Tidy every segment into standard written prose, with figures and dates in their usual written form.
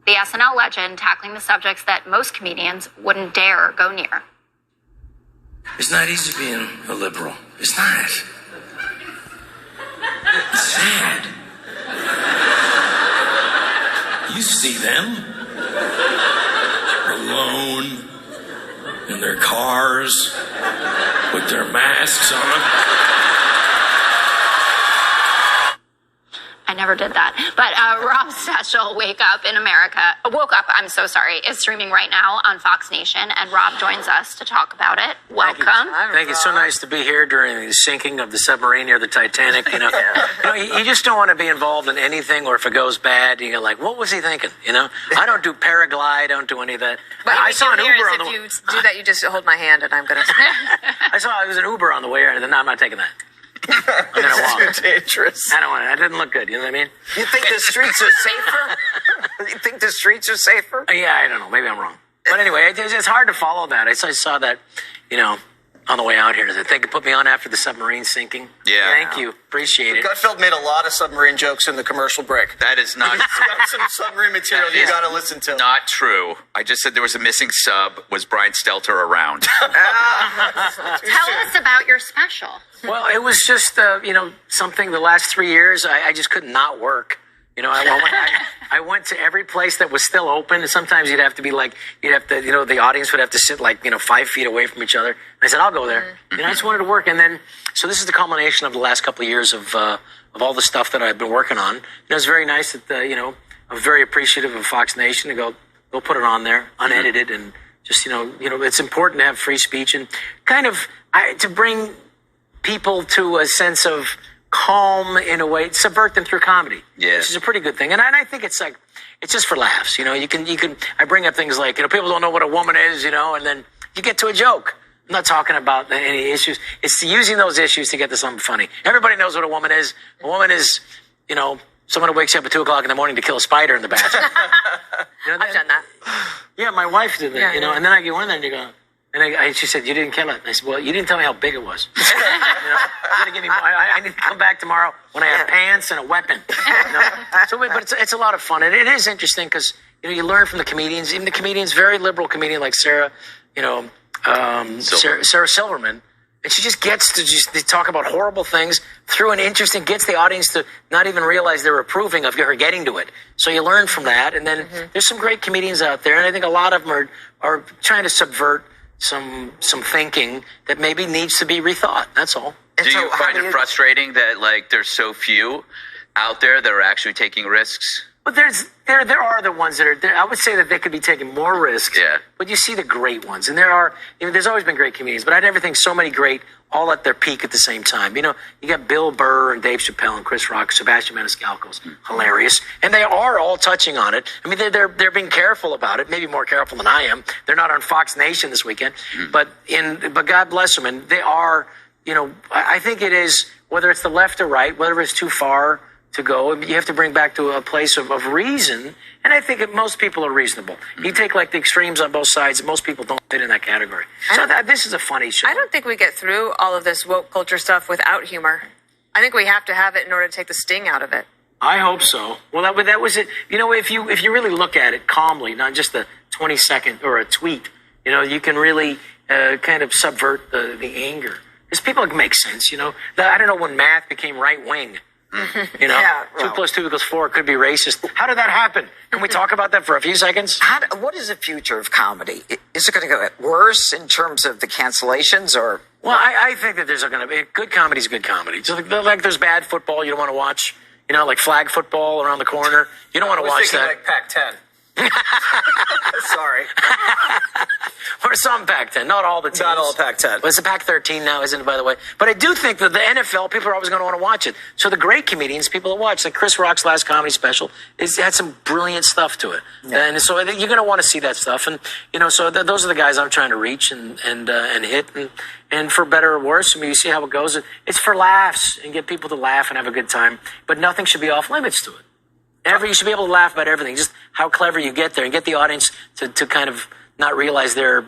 the SNL legend tackling the subjects that most comedians wouldn't dare go near. It's not easy being a liberal. It's not. It's sad. You see them alone in their cars with their masks on. I never did that. But Rob's special, Woke Up, is streaming right now on Fox Nation, and Rob joins us to talk about it. Welcome. Thank you. It's so nice to be here during the sinking of the submarine near the Titanic. You just don't want to be involved in anything, or if it goes bad, you're like, what was he thinking? I don't do paraglide, I don't do any of that. But I saw an Uber on the way. If you do that, you just hold my hand, and I'm going to... I was an Uber on the way here, and no, I'm not taking that. I'm going to walk. Too dangerous. I don't want it. That didn't look good. You know what I mean? You think the streets are safer? You think the streets are safer? Yeah, I don't know. Maybe I'm wrong. But anyway, it's hard to follow that. I saw that, on the way out here. They could put me on after the submarine sinking. Yeah. Thank you. Appreciate it. Gutfeld made a lot of submarine jokes in the commercial break. That is not... He's got some submarine material you got to listen to. Not true. I just said there was a missing sub. Was Brian Stelter around? Tell us about your special. Well, it was just, something the last 3 years, I just could not work. I went to every place that was still open. And sometimes you'd have to be the audience would have to sit 5 feet away from each other. And I said, I'll go there. I just wanted to work. And then, so this is the culmination of the last couple of years of all the stuff that I've been working on. And it was very nice that, I'm very appreciative of Fox Nation to go put it on there, unedited. And just, it's important to have free speech and kind of to bring people to a sense of calm in a way, subvert them through comedy, which is a pretty good thing. And I think it's just for laughs. You can. I bring up things like people don't know what a woman is, and then you get to a joke. I'm not talking about any issues. It's using those issues to get to something funny. Everybody knows what a woman is. A woman is, someone who wakes up at 2:00 in the morning to kill a spider in the bathroom. I've done that. Yeah, my wife did that. And then I go in there and you go. And she said, you didn't kill it. And I said, well, you didn't tell me how big it was. I need to come back tomorrow when I have pants and a weapon. But it's a lot of fun. And it is interesting because, you learn from the comedians. Even the comedians, very liberal comedian like Sarah, Sarah Silverman. And she just gets to they talk about horrible things through an interesting, gets the audience to not even realize they're approving of her getting to it. So you learn from that. And then there's some great comedians out there. And I think a lot of them are trying to subvert some thinking that maybe needs to be rethought. That's all. Do you find it frustrating that there's so few out there that are actually taking risks? But there are the ones that are there. I would say that they could be taking more risks. Yeah. But you see the great ones, and there's always been great comedians. But I never think so many great all at their peak at the same time. You got Bill Burr and Dave Chappelle and Chris Rock, Sebastian Maniscalco's hilarious, and they are all touching on it. I mean, they're being careful about it, maybe more careful than I am. They're not on Fox Nation this weekend, but God bless them, and they are. I think it is whether it's the left or right, whether it's too far to go, you have to bring back to a place of reason. And I think most people are reasonable. You take the extremes on both sides, and most people don't fit in that category. So this is a funny show. I don't think we get through all of this woke culture stuff without humor. I think we have to have it in order to take the sting out of it. I hope so. Well, that was it. If you really look at it calmly, not just a 20-second or a tweet, you can really kind of subvert the anger. Because people make sense, I don't know when math became right-wing. 2 + 2 = 4 could be racist. How did that happen? Can we talk about that for a few seconds? What is the future of comedy? Is it going to get worse in terms of the cancellations, or? Well, I think that there's going to be good comedy is good comedy. So like there's bad football you don't want to watch. Like flag football around the corner. You don't want to watch that. Like Pac-10. Sorry. Or some Pac-10, not all the teams. Not all Pac-10. But it's a Pac-13 now, isn't it, by the way? But I do think that the NFL, people are always going to want to watch it. So the great comedians, people that watch, like Chris Rock's last comedy special, had some brilliant stuff to it. Yeah. And so you're going to want to see that stuff. And, so those are the guys I'm trying to reach and hit. And for better or worse, you see how it goes. It's for laughs and get people to laugh and have a good time. But nothing should be off limits to it. You should be able to laugh about everything. Just how clever you get there and get the audience to kind of not realize they're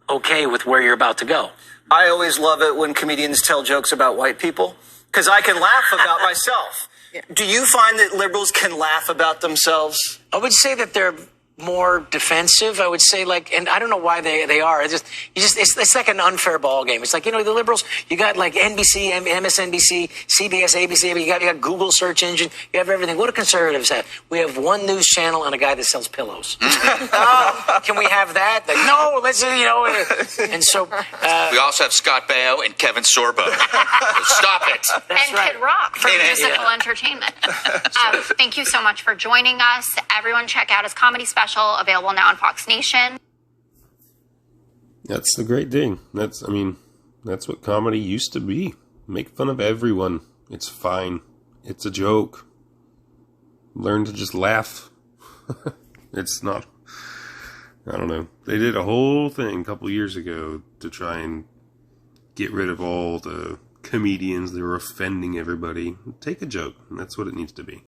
okay with where you're about to go. I always love it when comedians tell jokes about white people because I can laugh about myself. Yeah. Do you find that liberals can laugh about themselves? I would say that they're more defensive, I would say, like, and I don't know why they are. It's like an unfair ball game. It's like, the liberals, you got like NBC, MSNBC, CBS, ABC, you got Google search engine, you have everything. What do conservatives have? We have one news channel and a guy that sells pillows. Can we have that? Like, no, let's, and so. We also have Scott Baio and Kevin Sorbo. Stop it. And right. Kid Rock for musical entertainment. Thank you so much for joining us. Everyone check out his comedy special, available now on Fox Nation. That's the great thing. That's what comedy used to be. Make fun of everyone. It's fine. It's a joke. Learn to just laugh. It's not... I don't know. They did a whole thing a couple years ago to try and get rid of all the comedians that were offending everybody. Take a joke. That's what it needs to be.